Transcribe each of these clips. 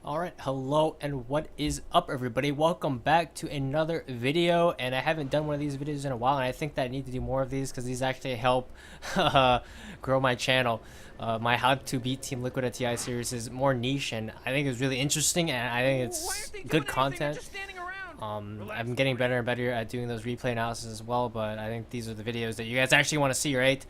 Alright, hello and what is up everybody? Welcome back to another video, and I haven't done one of these videos in a while, and I think that I need to do more of these because these actually help grow my channel. My How to Beat Team Liquid at TI series is more niche, and I think it's really interesting, and I think it's good content. I'm getting better and better at doing those replay analysis as well, but I think these are the videos that you guys actually want to see, right?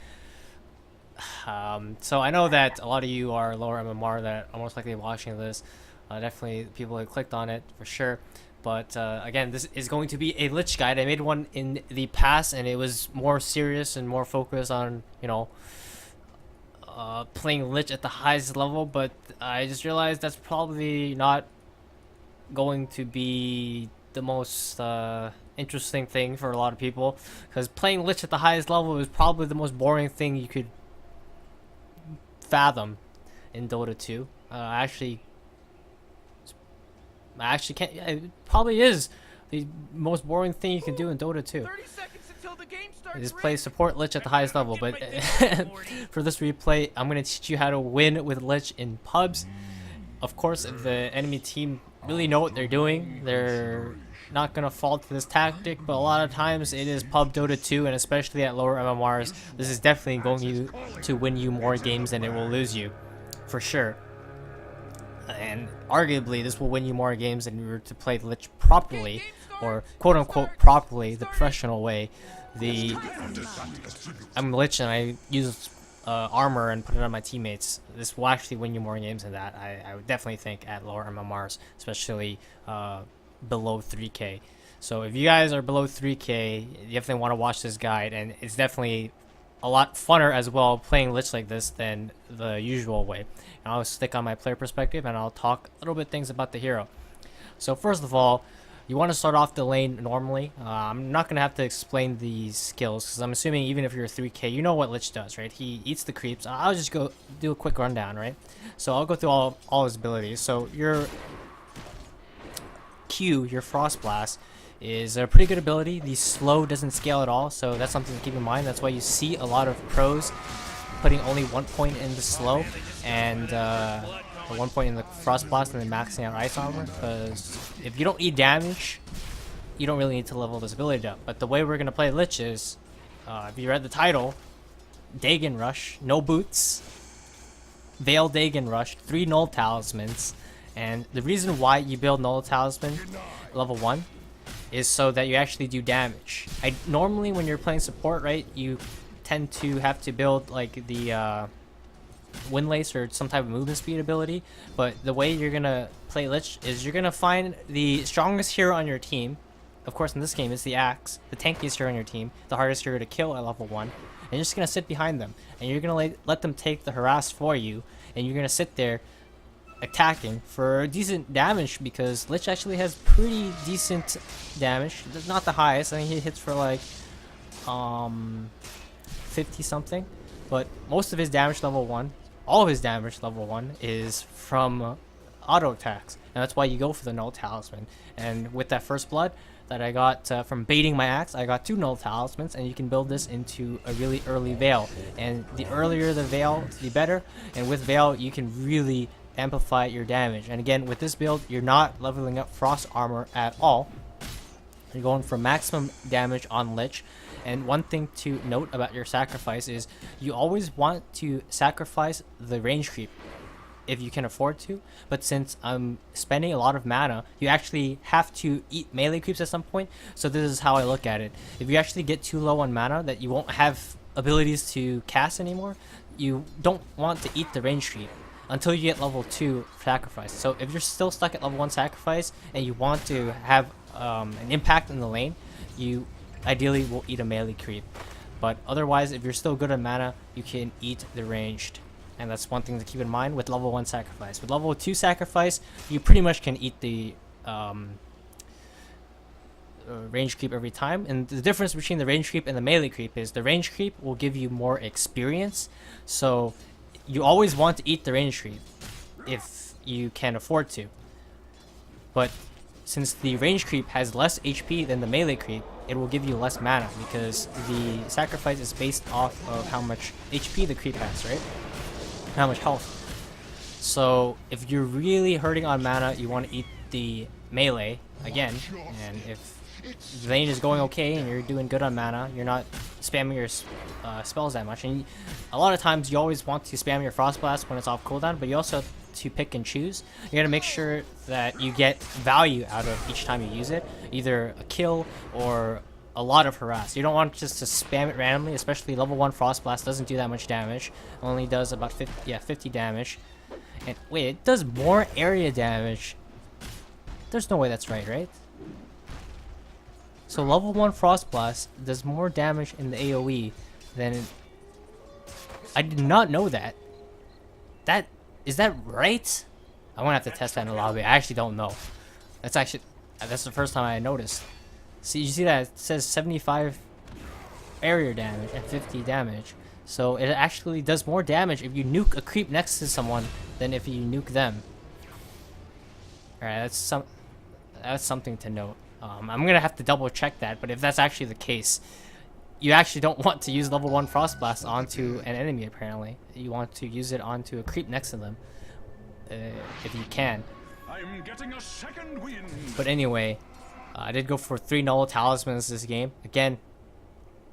So I know that a lot of you are lower MMR that are most likely watching this. Definitely people who clicked on it for sure, but again, this is going to be a Lich guide. I made one in the past and it was more serious and more focused on, you know, playing Lich at the highest level, but I just realized that's probably not going to be the most interesting thing for a lot of people, because playing Lich at the highest level is probably the most boring thing you could fathom in Dota 2. I actually can't. Yeah, it probably is the most boring thing you can do in Dota 2. 30 seconds until the game starts. Just play support Lich at the highest level. But for this replay, I'm gonna teach you how to win with Lich in pubs. Of course, if the enemy team really know what they're doing, they're not gonna fall to this tactic. But a lot of times, it is pub Dota 2, and especially at lower MMRs, this is definitely going to win you more games than it will lose you, for sure. And arguably this will win you more games than you were to play Lich properly, or quote unquote properly, the professional way. I'm Lich and I use armor and put it on my teammates. This will actually win you more games than that. I would definitely think at lower MMRs, especially below 3k. So if you guys are below 3k, you definitely want to watch this guide, and it's definitely a lot funner as well playing Lich like this than the usual way. And I'll stick on my player perspective and I'll talk a little bit things about the hero. So first of all, you want to start off the lane normally. I'm not going to have to explain the skills because I'm assuming even if you're 3k, you know what Lich does, right? He eats the creeps. I'll just go do a quick rundown, right? So I'll go through all his abilities. So your Q, your Frost Blast, is a pretty good ability. The slow doesn't scale at all, so that's something to keep in mind. That's why you see a lot of pros putting only 1 point in the slow and 1 point in the Frost Blast and then maxing out ice armor, because if you don't eat damage, you don't really need to level this ability up. But the way we're going to play Lich is, if you read the title, Dagon Rush, no boots, Veil Dagon Rush, 3 Null Talismans, and the reason why you build Null Talisman level 1 is so that you actually do damage. Normally when you're playing support, right, you tend to have to build like the Windlace or some type of movement speed ability, but the way you're gonna play Lich is you're gonna find the strongest hero on your team. Of course in this game it's the Axe, the tankiest hero on your team, the hardest hero to kill at level 1, and you're just gonna sit behind them and you're gonna let them take the harass for you, and you're gonna sit there attacking for decent damage, because Lich actually has pretty decent damage. Not the highest, I think he hits for like 50 something, but most of his damage level 1, all of his damage level 1 is from auto attacks, and that's why you go for the Null Talisman. And with that first blood that I got from baiting my Axe, I got 2 Null Talismans, and you can build this into a really early Veil, and the earlier the Veil, the better. And with Veil you can really amplify your damage. And again, with this build, you're not leveling up Frost Armor at all. You're going for maximum damage on Lich. And one thing to note about your sacrifice is you always want to sacrifice the range creep if you can afford to, but since I'm spending a lot of mana, you actually have to eat melee creeps at some point. So this is how I look at it. If you actually get too low on mana that you won't have abilities to cast anymore, you don't want to eat the range creep until you get level 2 sacrifice. So if you're still stuck at level 1 sacrifice and you want to have an impact in the lane, you ideally will eat a melee creep. But otherwise, if you're still good at mana, you can eat the ranged. And that's one thing to keep in mind with level 1 sacrifice. With level 2 sacrifice, you pretty much can eat the range creep every time. And the difference between the range creep and the melee creep is the range creep will give you more experience. So you always want to eat the range creep if you can afford to. But since the range creep has less HP than the melee creep, it will give you less mana, because the sacrifice is based off of how much HP the creep has, right? How much health. So if you're really hurting on mana, you want to eat the melee again, and if the lane is going okay and you're doing good on mana, you're not spamming your spells that much. And a lot of times you always want to spam your Frost Blast when it's off cooldown, but you also have to pick and choose. You gotta make sure that you get value out of each time you use it, either a kill or a lot of harass. You don't want just to spam it randomly, especially level 1 Frost Blast doesn't do that much damage. Only does about 50 damage. And wait, it does more area damage. There's no way that's right? So level 1 Frost Blast does more damage in the AoE than... I did not know that. Is that right? I'm gonna have to test that in the lobby. I actually don't know. That's the first time I noticed. See, you see that it says 75 area damage and 50 damage. So it actually does more damage if you nuke a creep next to someone than if you nuke them. Alright, that's something to note. I'm gonna have to double check that, but if that's actually the case, you actually don't want to use level 1 Frost Blast onto an enemy, apparently. You want to use it onto a creep next to them, if you can. I'm getting a second wind. But anyway, I did go for 3 null talismans this game. Again,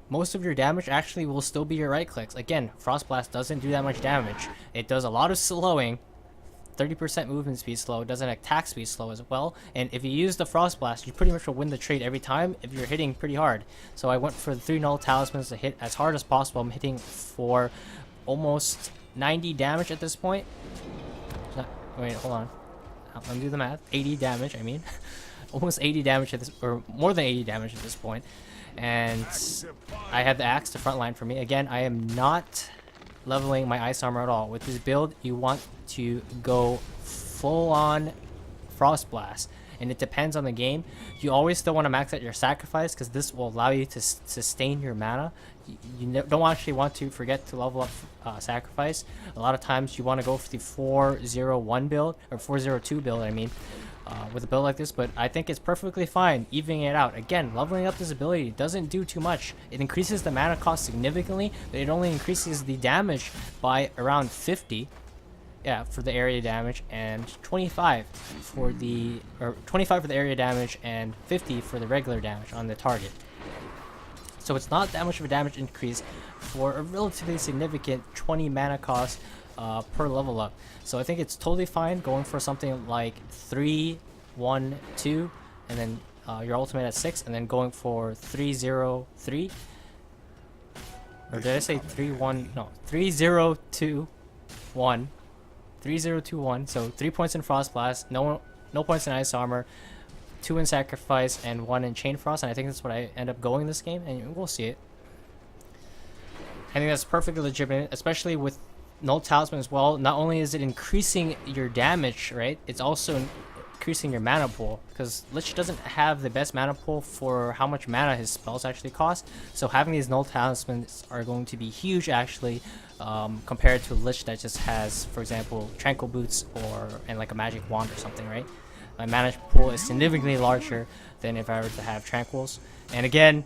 most of your damage actually will still be your right clicks. Again, Frost Blast doesn't do that much damage. It does a lot of slowing. 30% movement speed slow, doesn't attack speed slow as well, and if you use the Frost Blast, you pretty much will win the trade every time if you're hitting pretty hard. So I went for the 3 null talismans to hit as hard as possible. I'm hitting for almost 90 damage at this point. Wait, hold on. Let me do the math. 80 damage, I mean. Almost 80 damage at this, or more than 80 damage at this point. And I have the axe to frontline for me. Again, I am not leveling my ice armor at all. With this build, you want to go full on Frost Blast, and it depends on the game. You always still want to max out your sacrifice because this will allow you to sustain your mana. You don't actually want to forget to level up sacrifice. A lot of times you want to go for the 401 build, or 402 build, I mean, with a build like this, but I think it's perfectly fine evening it out. Again, leveling up this ability doesn't do too much. It increases the mana cost significantly, but it only increases the damage by around 50. Yeah, for the area damage, and 25 for the area damage and 50 for the regular damage on the target. So it's not that much of a damage increase for a relatively significant 20 mana cost per level up. So I think it's totally fine going for something like 3, 1, 2, and then your ultimate at 6, and then going for 3, 0, 3. Or did I say 3, 1? No, 3, 0, 2, 1. 3, 0, 2, 1. So 3 points in Frost Blast, no points in Ice Armor, 2 in Sacrifice, and 1 in Chain Frost. And I think that's what I end up going this game, and we'll see it. I think that's perfectly legitimate, especially with Null Talisman as well. Not only is it increasing your damage, right? It's also increasing your mana pool, because Lich doesn't have the best mana pool for how much mana his spells actually cost. So having these Null Talismans are going to be huge, actually, compared to a Lich that just has, for example, Tranquil Boots and like a Magic Wand or something, right? My mana pool is significantly larger than if I were to have Tranquils. And again,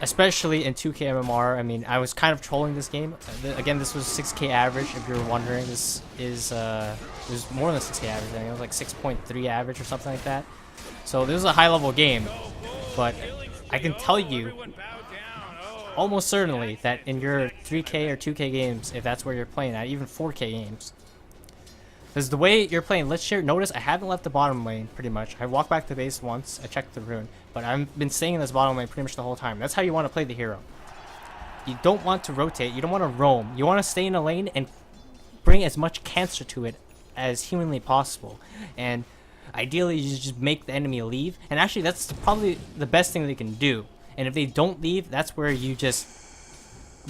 especially in 2K MMR, I mean, I was kind of trolling this game. Again, this was 6K average, if you're wondering. This is, it was more than 6K average. I think it was like 6.3 average or something like that. So this is a high-level game, but I can tell you almost certainly that in your 3K or 2K games, if that's where you're playing at, even 4K games, because the way you're playing Lich here, notice I haven't left the bottom lane pretty much. I walked back to base once, I checked the rune, but I've been staying in this bottom lane pretty much the whole time. That's how you want to play the hero. You don't want to rotate, you don't want to roam. You want to stay in a lane and bring as much cancer to it as humanly possible. And ideally, you just make the enemy leave. And actually, that's probably the best thing they can do. And if they don't leave, that's where you just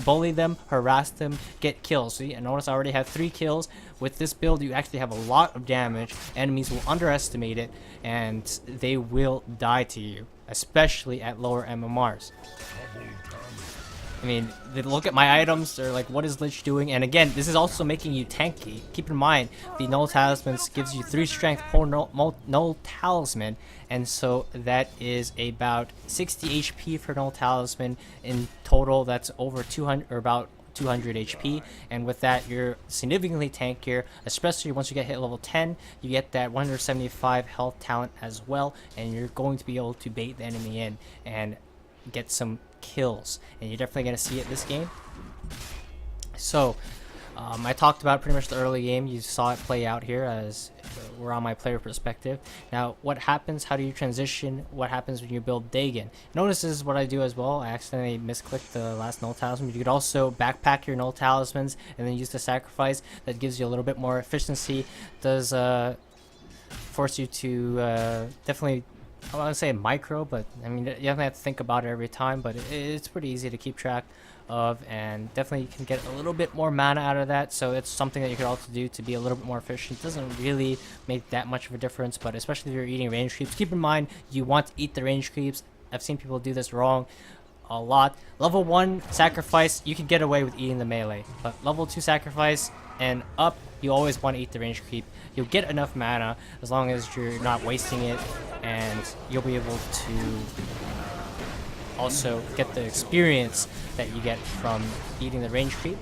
bully them, harass them, get kills. See, and notice I already have 3 kills. With this build, you actually have a lot of damage. Enemies will underestimate it, and they will die to you, especially at lower MMRs. I mean, they look at my items, they're like, what is Lich doing? And again, this is also making you tanky. Keep in mind, the Null Talismans gives you 3 strength per Null Talisman, and so that is about 60 HP for Null Talisman. In total, that's over 200, or about 200 HP, and with that you're significantly tankier, especially once you get hit level 10. You get that 175 health talent as well, and you're going to be able to bait the enemy in and get some kills, and you're definitely going to see it this game. So I talked about pretty much the early game. You saw it play out here as we're on my player perspective. Now, what happens? How do you transition? What happens when you build Dagon? Notice this is what I do as well. I accidentally misclicked the last null talisman. You could also backpack your null talismans and then use the sacrifice. That gives you a little bit more efficiency. Does force you to definitely, I want to say micro, but I mean, you don't have to think about it every time, but it's pretty easy to keep track of, and definitely you can get a little bit more mana out of that. So it's something that you could also do to be a little bit more efficient. It doesn't really make that much of a difference, but especially if you're eating range creeps, keep in mind you want to eat the range creeps. I've seen people do this wrong a lot. Level 1 sacrifice, you can get away with eating the melee, but level 2 sacrifice and up, you always want to eat the range creep. You'll get enough mana as long as you're not wasting it, and you'll be able to also get the experience that you get from eating the range creep,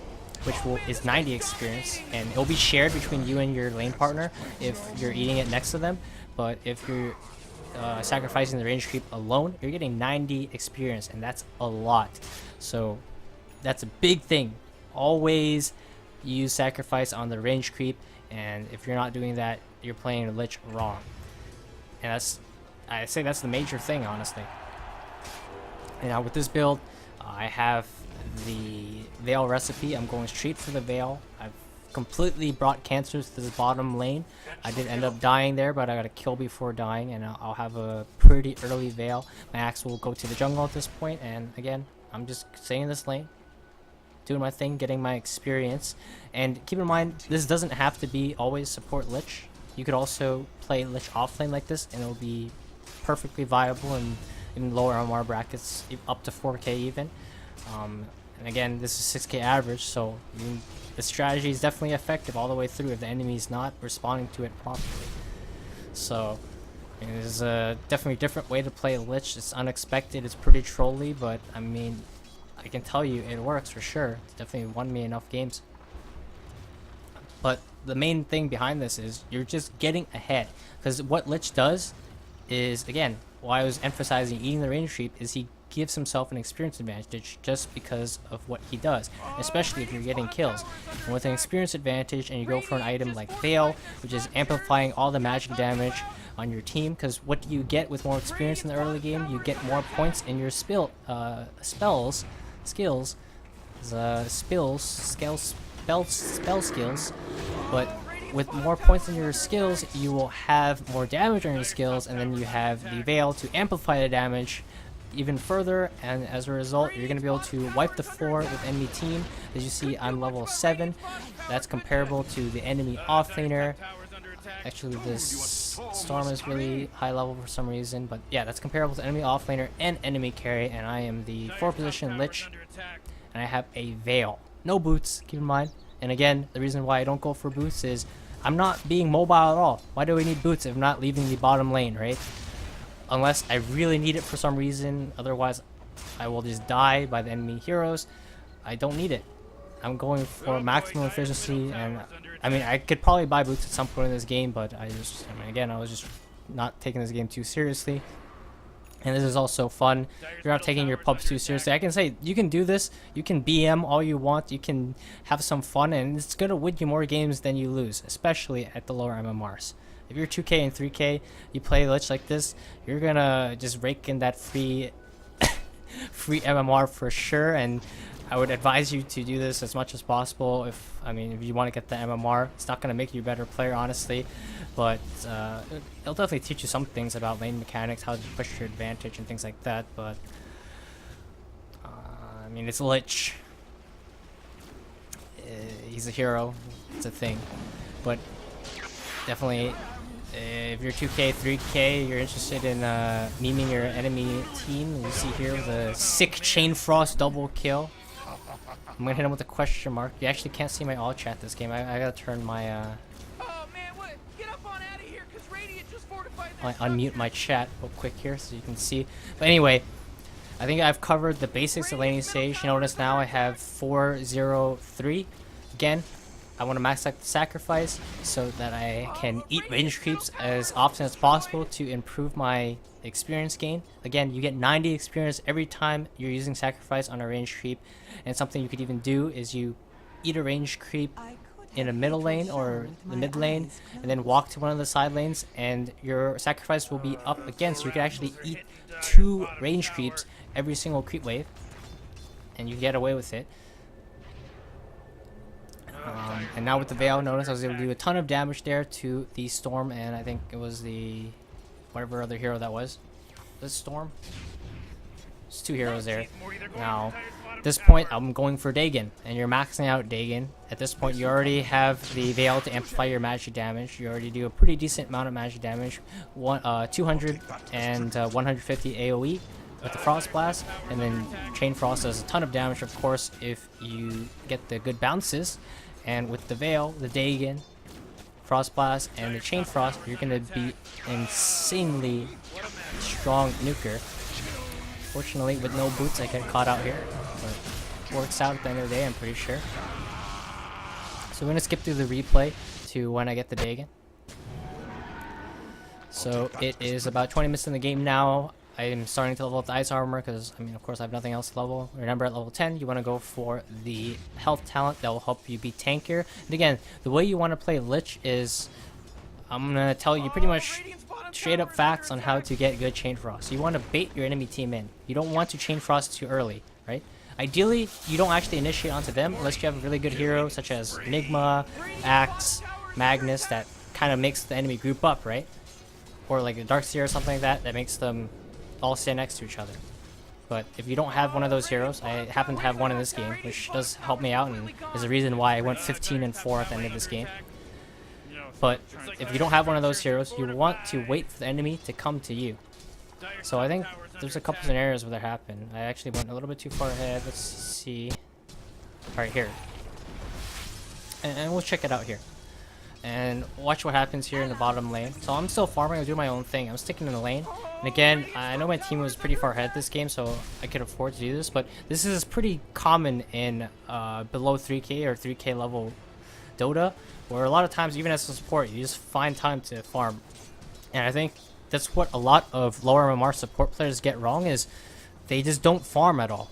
which is 90 experience, and it'll be shared between you and your lane partner if you're eating it next to them. But if you're sacrificing the range creep alone, you're getting 90 experience, and that's a lot. So that's a big thing. Always use sacrifice on the range creep, and if you're not doing that, you're playing the Lich wrong. And I say that's the major thing, honestly. And now with this build, I have the Veil recipe. I'm going straight for the Veil. I've completely brought cancers to the bottom lane. I did end up dying there, but I got a kill before dying, and I'll have a pretty early Veil. My axe will go to the jungle at this point, and again, I'm just staying in this lane, doing my thing, getting my experience. And keep in mind, this doesn't have to be always support Lich. You could also play Lich offlane like this, and it'll be perfectly viable and in lower MR brackets, up to 4K even. And again, this is 6K average, so the strategy is definitely effective all the way through if the enemy is not responding to it properly. So there's a definitely different way to play Lich. It's unexpected, it's pretty trolly, but I mean, I can tell you it works for sure. It's definitely won me enough games. But the main thing behind this is you're just getting ahead, because what Lich does is, again, why I was emphasizing eating the range creep, is he gives himself an experience advantage just because of what he does, especially if you're getting kills. And with an experience advantage, and you go for an item like Veil, which is amplifying all the magic damage on your team, because what do you get with more experience in the early game? You get more points in your spell skills, but with more points in your skills, you will have more damage on your skills, and then you have the Veil to amplify the damage even further, and as a result, you're going to be able to wipe the floor with enemy team. As you see, I'm level 7. That's comparable to the enemy offlaner. Actually, this Storm is really high level for some reason, but yeah, that's comparable to enemy offlaner and enemy carry, and I am the 4th position Lich, and I have a Veil. No boots, keep in mind. And again, the reason why I don't go for boots is I'm not being mobile at all. Why do we need boots if I'm not leaving the bottom lane, right? Unless I really need it for some reason, otherwise I will just die by the enemy heroes. I don't need it. I'm going for maximum efficiency, and I mean, I could probably buy boots at some point in this game, but I was just not taking this game too seriously. And this is also fun. You're not taking your pubs too seriously. I can say you can do this. You can BM all you want. You can have some fun, and it's gonna win you more games than you lose, especially at the lower MMRs. If you're 2K and 3K, you play Lich like this, you're gonna just rake in that free MMR for sure. And I would advise you to do this as much as possible. If you want to get the MMR, it's not gonna make you a better player, honestly, but it'll definitely teach you some things about lane mechanics, how to push your advantage and things like that. But I mean, it's Lich. He's a hero. It's a thing. But definitely, if you're 2K, 3K, you're interested in memeing your enemy team, you see here the sick Chain Frost double kill. I'm gonna hit him with a question mark. You actually can't see my all chat this game. I gotta turn my Oh man, what? Get up on out of here, cause Radiant just fortified unmute my chat real quick here so you can see. But anyway, I think I've covered the basics of laning stage. You notice now I have 403. Again, I want to max out the sacrifice so that I can eat range creeps as often as possible to improve my experience gain. Again, you get 90 experience every time you're using sacrifice on a range creep, and something you could even do is you eat a range creep in a middle lane or the mid lane and then walk to one of the side lanes, and your sacrifice will be up again, so you can actually eat 2 range creeps every single creep wave and you get away with it. And now with the Veil, notice I was able to do a ton of damage there to the Storm, and I think it was the whatever other hero that was. This Storm? There's 2 heroes there. Now, at this point, I'm going for Dagon, and you're maxing out Dagon. At this point, you already have the Veil to amplify your magic damage. You already do a pretty decent amount of magic damage, 200 and 150 AoE with the Frost Blast, and then Chain Frost does a ton of damage, of course, if you get the good bounces. And with the Veil, the Dagon, Frost Blast, and the Chain Frost, you're going to be insanely strong nuker. Fortunately, with no boots, I get caught out here, but works out at the end of the day, I'm pretty sure. So we're going to skip through the replay to when I get the Dagon. So it is about 20 minutes in the game now. I'm starting to level up the ice armor because, I mean, of course, I have nothing else to level. Remember, at level 10, you want to go for the health talent that will help you be tankier. And again, the way you want to play Lich is, I'm going to tell you pretty much straight up facts on how to get good Chain Frost. You want to bait your enemy team in. You don't want to Chain Frost too early, right? Ideally, you don't actually initiate onto them unless you have a really good hero such as Enigma, Axe, Magnus that kind of makes the enemy group up, right? Or like a Darkseer or something like that that makes them all stand next to each other. But if you don't have one of those heroes, I happen to have one in this game, which does help me out and is the reason why I went 15 and 4 at the end of this game. But if you don't have one of those heroes, you want to wait for the enemy to come to you. So I think there's a couple scenarios where that happened. I actually went a little bit too far ahead. Let's see. Alright, here. And we'll check it out here. And watch what happens here in the bottom lane. So I'm still farming, I'm doing my own thing. I'm sticking in the lane. And again, I know my team was pretty far ahead this game, so I could afford to do this. But this is pretty common in below 3k or 3k level Dota, where a lot of times, even as a support, you just find time to farm. And I think that's what a lot of lower MMR support players get wrong, is they just don't farm at all.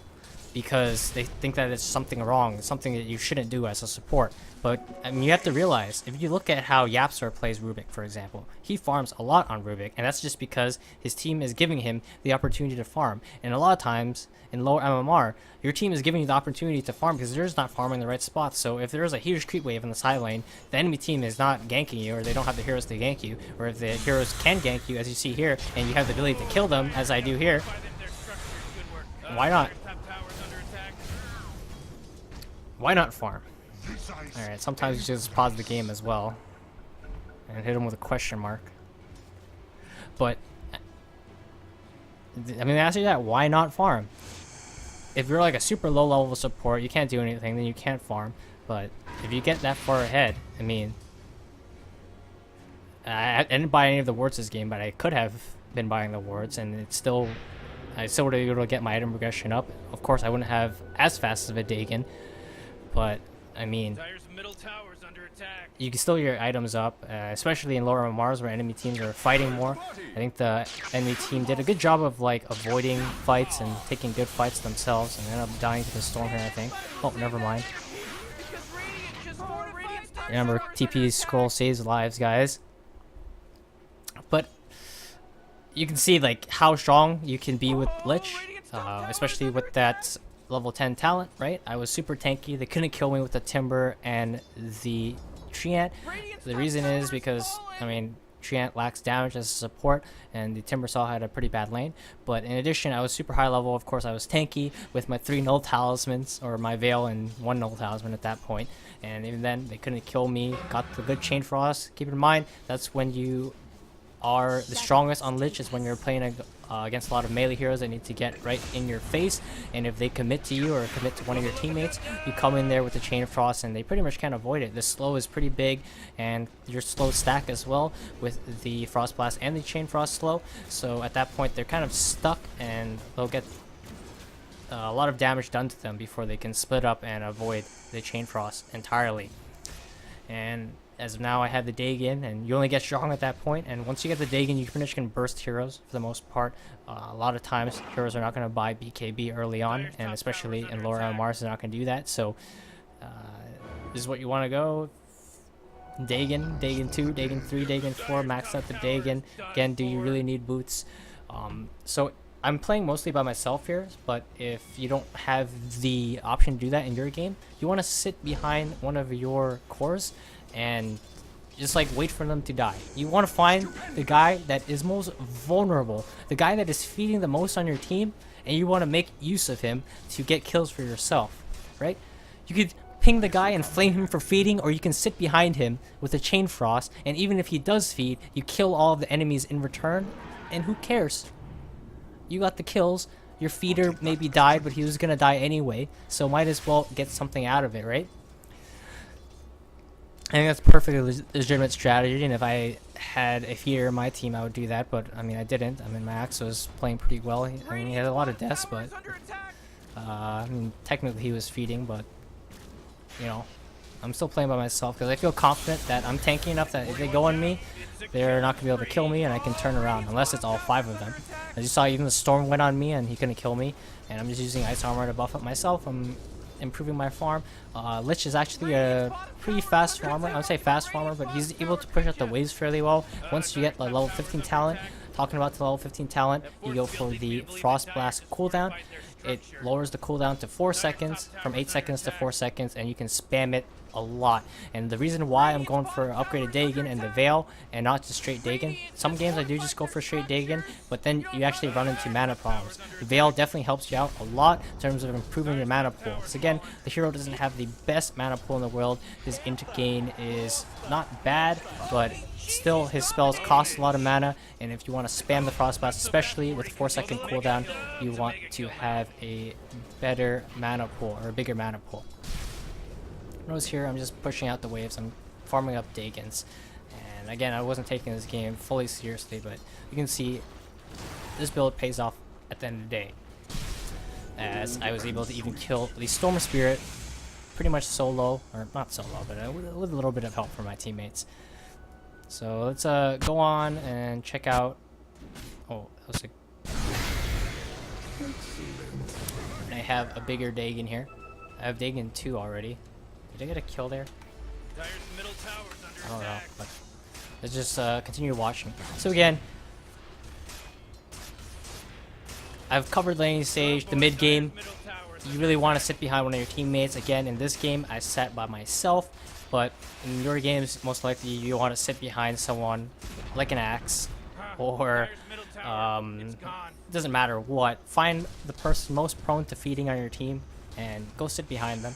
Because they think that it's something wrong, something that you shouldn't do as a support. But I mean, you have to realize, if you look at how Yapstar plays Rubik, for example, he farms a lot on Rubik, and that's just because his team is giving him the opportunity to farm. And a lot of times, in lower MMR, your team is giving you the opportunity to farm because they're just not farming the right spots. So if there's a huge creep wave in the side lane, the enemy team is not ganking you, or they don't have the heroes to gank you, or if the heroes can gank you, as you see here, and you have the ability to kill them, as I do here, why not? Why not farm? Alright, sometimes you just pause the game as well and hit him with a question mark. But I mean, the answer to that, why not farm? If you're like a super low level support, you can't do anything, then you can't farm. But if you get that far ahead, I mean, I didn't buy any of the wards this game, but I could have been buying the wards, and I still would have been able to get my item progression up. Of course, I wouldn't have as fast of a Dagon, but I mean, you can still get your items up, especially in lower MMRs where enemy teams are fighting more. I think the enemy team did a good job of like avoiding fights and taking good fights themselves, and ended up dying to the storm here, I think. Oh, never mind. Remember, TP scroll saves lives, guys. But you can see like how strong you can be with Lich, especially with that level 10 talent, right? I was super tanky. They couldn't kill me with the Timber and the Treant. The reason is because, I mean, Treant lacks damage as a support, and the Timber Saw had a pretty bad lane. But in addition, I was super high level. Of course, I was tanky with my 3 null talismans, or my Veil and 1 null talisman at that point. And even then, they couldn't kill me. Got the good Chain Frost. Keep in mind, that's when you are the strongest on Lich, is when you're playing against a lot of melee heroes that need to get right in your face, and if they commit to you or commit to one of your teammates, you come in there with the Chain of Frost and they pretty much can't avoid it. The slow is pretty big, and your slow stack as well with the Frost Blast and the Chain Frost slow, so at that point they're kind of stuck and they'll get a lot of damage done to them before they can split up and avoid the Chain Frost entirely. And as of now, I have the Dagon, and you only get strong at that point. And once you get the Dagon, you pretty much can burst heroes for the most part. A lot of times, heroes are not going to buy BKB early on, and especially in lower MMRs, they're not going to do that. So this is what you want to go. Dagon, Dagon 2, Dagon 3, Dagon 4, max out the Dagon. Again, do you really need boots? So I'm playing mostly by myself here, but if you don't have the option to do that in your game, you want to sit behind one of your cores and just like wait for them to die. You want to find the guy that is most vulnerable, the guy that is feeding the most on your team, and you want to make use of him to get kills for yourself, right? You could ping the guy and flame him for feeding, or you can sit behind him with a Chain Frost, and even if he does feed, you kill all of the enemies in return, and who cares? You got the kills. Your feeder maybe died, but he was gonna die anyway, so might as well get something out of it, right? I think that's a perfectly legitimate strategy, and if I had a feeder in my team, I would do that, but I mean, I didn't. I mean, my Axe was playing pretty well. I mean, he had a lot of deaths, but I mean, technically he was feeding, but you know, I'm still playing by myself because I feel confident that I'm tanky enough that if they go on me, they're not going to be able to kill me, and I can turn around, unless it's all 5 of them. As you saw, even the Storm went on me, and he couldn't kill me, and I'm just using Ice Armor to buff up myself. I'm improving my farm. Lich is actually a pretty fast farmer. I would say fast farmer, but he's able to push out the waves fairly well. Once you get the level 15 talent, talking about the level 15 talent, you go for the Frost Blast cooldown. It lowers the cooldown to 4 seconds, from 8 seconds to 4 seconds, and you can spam it a lot. And the reason why I'm going for upgraded Dagon and the Veil and not just straight Dagon, some games I do just go for straight Dagon, but then you actually run into mana problems. The Veil definitely helps you out a lot in terms of improving your mana pool. Because again, the hero doesn't have the best mana pool in the world. His intergain is not bad, but still his spells cost a lot of mana, and if you want to spam the Frost Blast, especially with a 4-second cooldown, you want to have a better mana pool, or a bigger mana pool. Notice here, I'm just pushing out the waves, I'm farming up Dagons, and again, I wasn't taking this game fully seriously, but you can see this build pays off at the end of the day, as I was able to even kill the Storm Spirit pretty much solo, or not solo, but with a little bit of help from my teammates. So let's go on and check out. Oh, that was I have a bigger Dagon here. I have Dagon 2 already. Did I get a kill there? I don't know, but let's just continue watching. So again, I've covered laning stage, the mid game. You really want to sit behind one of your teammates. Again, in this game, I sat by myself. But in your games, most likely you want to sit behind someone like an Axe, or doesn't matter what. Find the person most prone to feeding on your team and go sit behind them.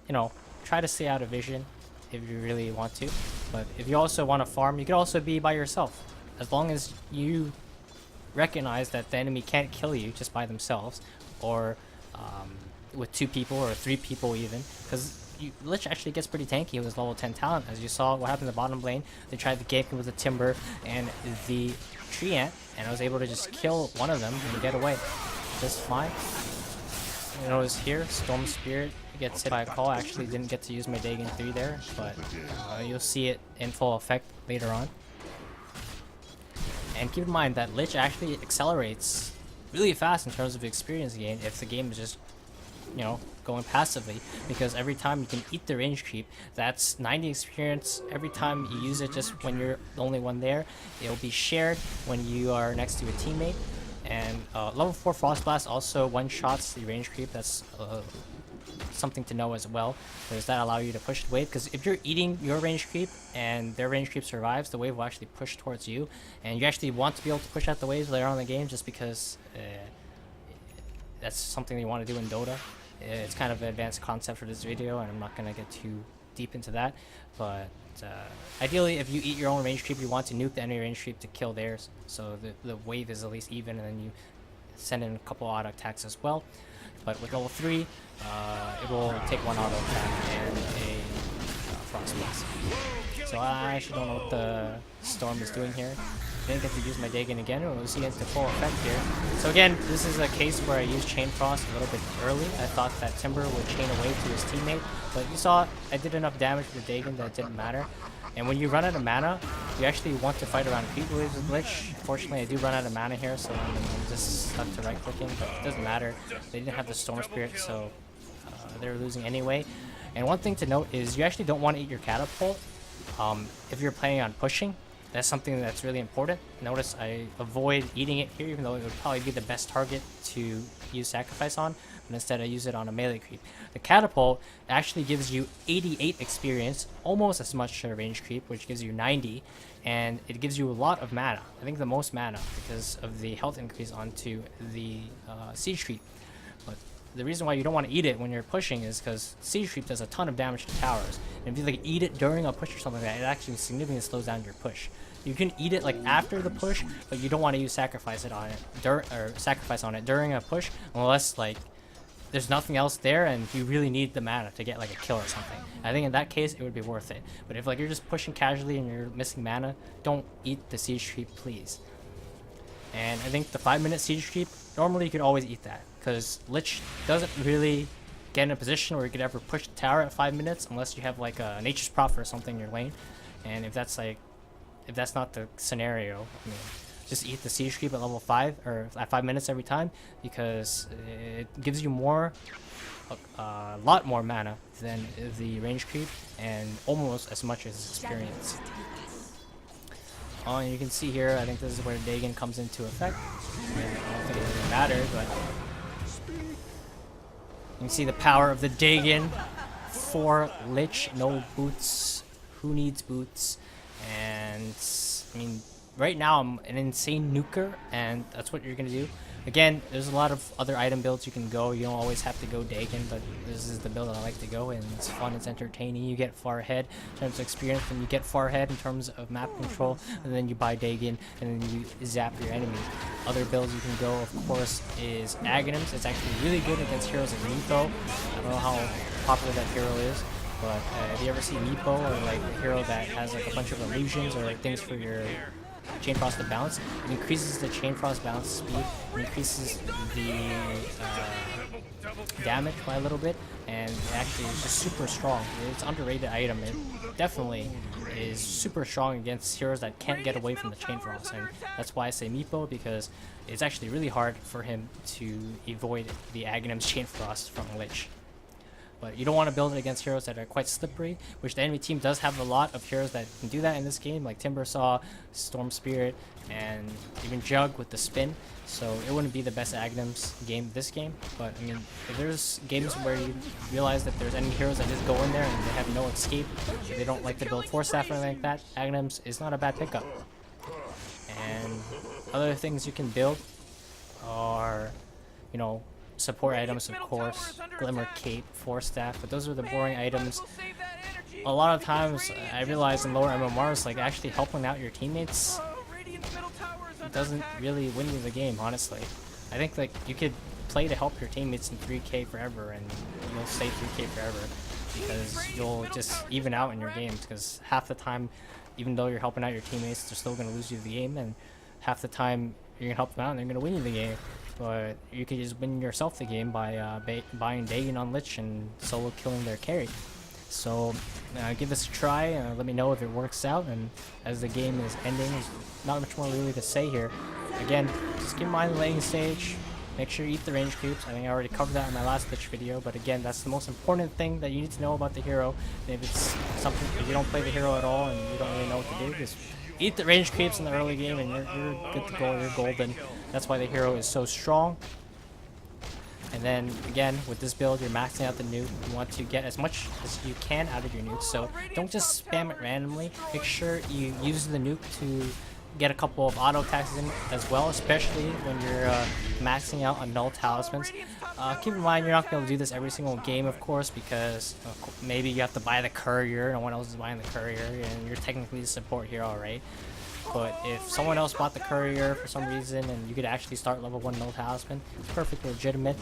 You know, try to stay out of vision if you really want to. But if you also want to farm, you could also be by yourself. As long as you recognize that the enemy can't kill you just by themselves, or with 2 people or 3 people even, because Lich actually gets pretty tanky with his level 10 talent. As you saw what happened in the bottom lane, they tried to gank him with the Timber and the Tree Ant, and I was able to just kill one of them and get away just fine. You notice here, Storm Spirit gets hit by a call. I actually didn't get to use my Dagon 3 there, but you'll see it in full effect later on. And keep in mind that Lich actually accelerates really fast in terms of experience gain if the game is just, you know, going passively, because every time you can eat the range creep, that's 90 experience every time you use it. Just when you're the only one there, it will be shared when you are next to a teammate. And level 4 Frost Blast also one-shots the range creep. That's something to know as well. Does that allow you to push the wave? Because if you're eating your range creep and their range creep survives, the wave will actually push towards you, and you actually want to be able to push out the waves later on in the game, just because that's something you want to do in Dota. It's kind of an advanced concept for this video, and I'm not going to get too deep into that, but ideally if you eat your own range creep, you want to nuke the enemy range creep to kill theirs, so the wave is at least even, and then you send in a couple auto attacks as well. But with level 3, it will take 1 auto attack and a Frost Blast. So I actually don't know what the Storm is doing here. didn't get to use my Dagon again. We'll see it into full effect here. So again, this is a case where I used Chain Frost a little bit early. I thought that Timber would chain away to his teammate, but you saw I did enough damage with the Dagon that it didn't matter. And when you run out of mana, you actually want to fight around creep waves with Lich. Fortunately, I do run out of mana here, so I'm just stuck to right-clicking, but it doesn't matter. They didn't have the Storm Spirit, so they're losing anyway. And one thing to note is you actually don't want to eat your Catapult if you're planning on pushing. That's something that's really important. Notice I avoid eating it here, even though it would probably be the best target to use Sacrifice on, but instead I use it on a melee creep. The Catapult actually gives you 88 experience, almost as much as a range creep, which gives you 90, and it gives you a lot of mana. I think the most mana because of the health increase onto the siege creep. But the reason why you don't want to eat it when you're pushing is because siege creep does a ton of damage to towers. And if you like eat it during a push or something like that, it actually significantly slows down your push. You can eat it like after the push, but you don't want to use sacrifice on it during a push unless like there's nothing else there and you really need the mana to get like a kill or something. I think in that case it would be worth it. But if like you're just pushing casually and you're missing mana, don't eat the siege creep, please. And I think the 5-minute siege creep, normally you could always eat that because Lich doesn't really get in a position where you could ever push the tower at 5 minutes unless you have like a Nature's Prophet or something in your lane. And if that's not the scenario, I mean, just eat the siege creep at level 5 or at 5 minutes every time because it gives you a lot more mana than the range creep and almost as much as experience. And you can see here, I think this is where Dagon comes into effect. And I don't think it really mattered, but you can see the power of the Dagon for Lich. No boots. Who needs boots? And I mean, right now I'm an insane nuker, and that's what you're gonna do. Again, there's a lot of other item builds you can go. You don't always have to go Dagon, but this is the build I like to go in. It's fun, it's entertaining. You get far ahead in terms of experience, and you get far ahead in terms of map control, and then you buy Dagon, and then you zap your enemies. Other builds you can go, of course, is Aghanims. It's actually really good against heroes like Nepo. I don't know how popular that hero is, but have you ever seen Nepo, or like a hero that has like a bunch of illusions or like things for your Chain Frost to bounce? It increases the Chain Frost bounce speed, it increases the damage by a little bit, and it actually is just super strong. It's an underrated item. It definitely is super strong against heroes that can't get away from the Chain Frost, and that's why I say Meepo, because it's actually really hard for him to avoid the Aghanim's Chain Frost from Lich. But you don't want to build it against heroes that are quite slippery, which the enemy team does have a lot of heroes that can do that in this game, like Timbersaw, Storm Spirit, and even Jug with the spin. So it wouldn't be the best Aghanims game this game. But I mean, if there's games where you realize that there's enemy heroes that just go in there and they have no escape, they don't like to build Force Staff or anything like that, Aghanims is not a bad pickup. And other things you can build are, you know, support items, of course, Glimmer Cape, Force Staff, but those are the boring items. A lot of times, I realize in lower MMRs, like actually helping out your teammates doesn't really win you the game, honestly. I think like you could play to help your teammates in 3K forever, and you'll stay 3K forever because you'll just even out in your games. Because half the time, even though you're helping out your teammates, they're still gonna lose you the game, and half the time you're gonna help them out and they're gonna win you the game. But you could just win yourself the game by buying Dagon on Lich and solo killing their carry. So give this a try, let me know if it works out, and as the game is ending, there's not much more really to say here. Again, just keep in mind the laning stage, make sure you eat the range creeps. I think I already covered that in my last Lich video, but again, that's the most important thing that you need to know about the hero. And if it's something, if you don't play the hero at all and you don't really know what to do, just eat the range creeps in the early game and you're good to go, you're golden. That's why the hero is so strong. And then again, with this build, you're maxing out the nuke. You want to get as much as you can out of your nuke, so don't just spam it randomly. Make sure you use the nuke to get a couple of auto attacks in as well, especially when you're maxing out on null talismans. Keep in mind, you're not going to be able to do this every single game, of course, because maybe you have to buy the courier, no one else is buying the courier, and you're technically the support hero, alright? But if someone else bought the courier for some reason and you could actually start level 1 null talisman, it's perfectly legitimate.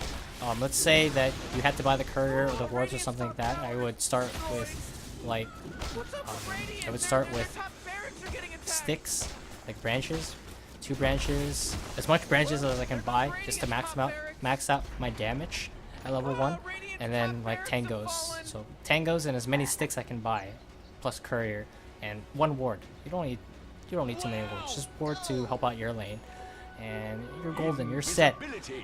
Let's say that you had to buy the courier or the wards or something like that. I would start with like sticks like branches, 2 branches, as much branches as I can buy just to max out my damage at level 1, and then like tangos. So tangos and as many sticks I can buy, plus courier and 1 ward. You don't need too many wards. Just ward to help out your lane, and you're golden. You're set.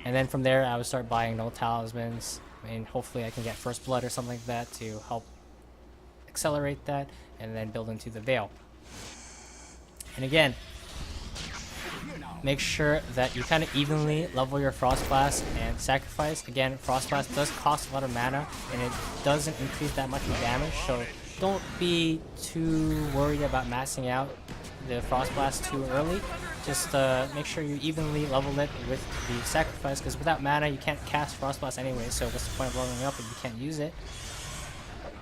And then from there, I would start buying no talismans. And hopefully, I can get first blood or something like that to help accelerate that, and then build into the veil. And again, make sure that you kind of evenly level your Frost Blast and Sacrifice. Again, Frost Blast does cost a lot of mana, and it doesn't increase that much of damage, so don't be too worried about maxing out the Frost Blast too early. Just make sure you evenly level it with the Sacrifice, because without mana you can't cast Frost Blast anyway, so what's the point of leveling up if you can't use it?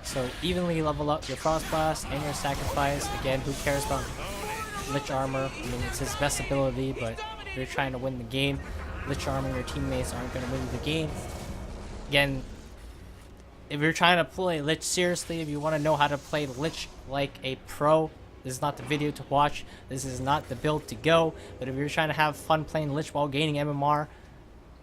So evenly level up your Frost Blast and your Sacrifice. Again, who cares about Lich Armor? I mean, it's his best ability, but if you're trying to win the game, Lich Armor and your teammates aren't going to win the game. Again, if you're trying to play Lich seriously, if you want to know how to play Lich like a pro, this is not the video to watch. This is not the build to go. But if you're trying to have fun playing Lich while gaining MMR,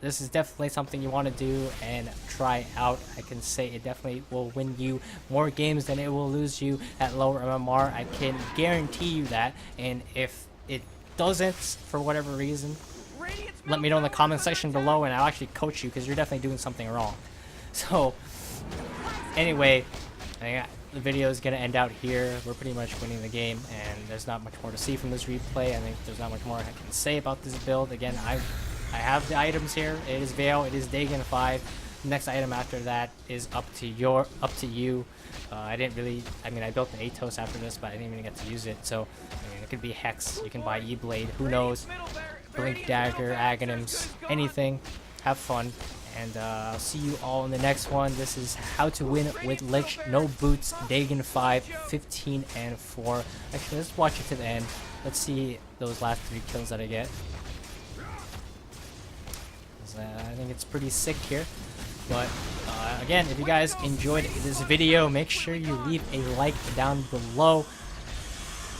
this is definitely something you want to do and try out. I can say it definitely will win you more games than it will lose you at lower MMR. I can guarantee you that. And if it doesn't, for whatever reason, let me know in the comment section below, and I'll actually coach you, because you're definitely doing something wrong. So anyway, the video is going to end out here. We're pretty much winning the game, and there's not much more to see from this replay. I think there's not much more I can say about this build. Again, I have the items here. It is Veil. It is Dagon 5. The next item after that is up to you. I built the Atos after this, but I didn't even get to use it. So I mean, it could be Hex. You can buy E-Blade. Who knows? Blink Dagger, Aghanims, anything. Have fun. And I'll see you all in the next one. This is how to win with Lich, no boots, Dagon 5, 15 and 4. Actually, let's watch it to the end. Let's see those last 3 kills that I get. I think it's pretty sick here. But again, if you guys enjoyed this video, make sure you leave a like down below.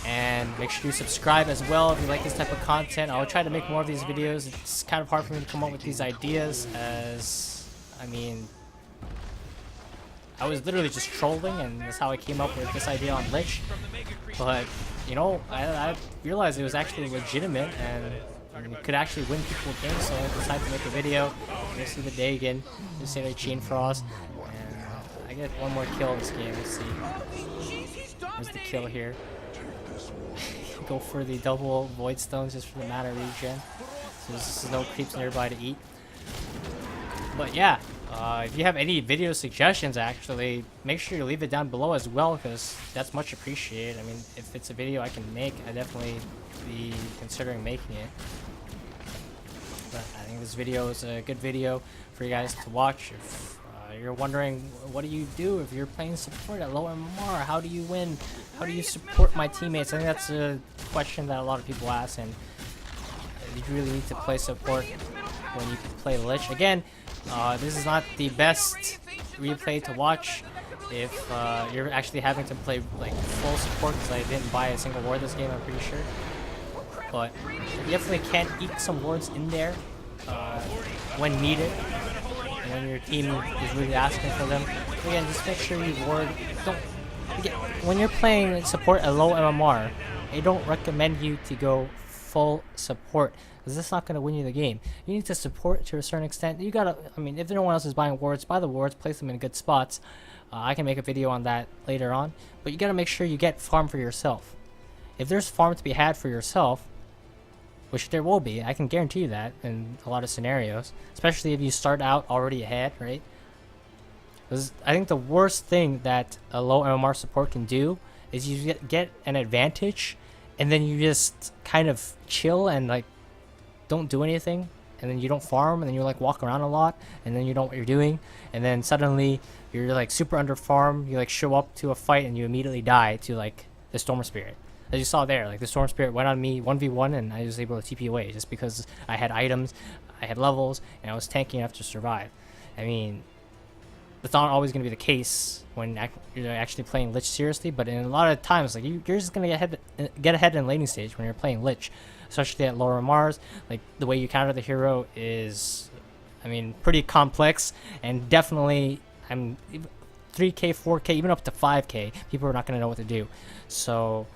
And make sure you subscribe as well if you like this type of content. I'll try to make more of these videos. It's kind of hard for me to come up with these ideas, as, I mean, I was literally just trolling, and that's how I came up with this idea on Lich. But, you know, I realized it was actually legitimate, and could actually win people games, so I decided to make a video. You see the Dagon, you see the Chain Frost, and I get 1 more kill in this game. Let's see. Where's the kill here? Go for the double Void Stones just for the mana regen. So there's no creeps nearby to eat. But yeah, if you have any video suggestions, actually, make sure you leave it down below as well, because that's much appreciated. I mean, if it's a video I can make, I definitely be considering making it. But I think this video is a good video for you guys to watch. If you're wondering, what do you do if you're playing support at low MMR? How do you win? How do you support my teammates? I think that's a question that a lot of people ask, and you really need to play support when you play Lich. Again, this is not the best replay to watch if you're actually having to play like full support, because I didn't buy a single ward this game, I'm pretty sure. But you definitely can eat some wards in there when needed, and when your team is really asking for them. Again, just make sure you ward. When you're playing support at low MMR, I don't recommend you to go full support, because that's not going to win you the game. You need to support to a certain extent. You gotta, I mean, if no one else is buying wards, buy the wards, place them in good spots. I can make a video on that later on, but you gotta make sure you get farm for yourself. If there's farm to be had for yourself, which there will be, I can guarantee you that in a lot of scenarios, especially if you start out already ahead, right? Because I think the worst thing that a low MMR support can do is you get an advantage, and then you just kind of chill and like don't do anything, and then you don't farm, and then you like walk around a lot, and then you know what you're doing, and then suddenly you're like super under farm. You like show up to a fight and you immediately die to like the Storm Spirit. As you saw there, like the Storm Spirit went on me 1v1, and I was able to TP away just because I had items, I had levels, and I was tanky enough to survive. I mean, that's not always going to be the case when you're actually playing Lich seriously, but in a lot of times, like you're just going to get ahead in laning stage when you're playing Lich, especially at lower Mars. Like the way you counter the hero is, I mean, pretty complex, and definitely 3K, 4K, even up to 5K, people are not going to know what to do. So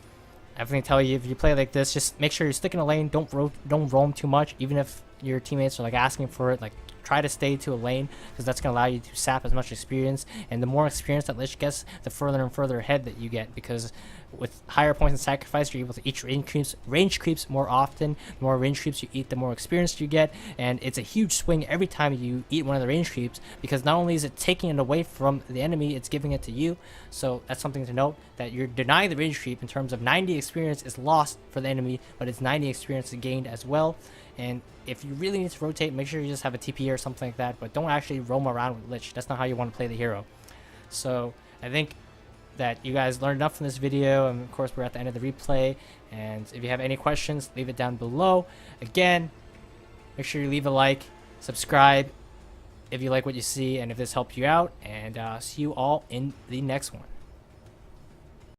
I definitely tell you, if you play like this, just make sure you stick in a lane. Don't roam too much, even if your teammates are like asking for it. Like try to stay to a lane, because that's going to allow you to sap as much experience, and the more experience that Lich gets, the further and further ahead that you get, because with higher points in sacrifice, you're able to eat range creeps more often. The more range creeps you eat, the more experience you get, and it's a huge swing every time you eat one of the range creeps, because not only is it taking it away from the enemy, it's giving it to you. So that's something to note, that you're denying the range creep in terms of 90 experience is lost for the enemy, but it's 90 experience gained as well. And if you really need to rotate, make sure you just have a TP or something like that, but don't actually roam around with Lich. That's not how you want to play the hero. So I think that you guys learned enough from this video, and of course we're at the end of the replay, and if you have any questions, leave it down below. Again, make sure you leave a like, subscribe if you like what you see, and if this helped you out, and see you all in the next one.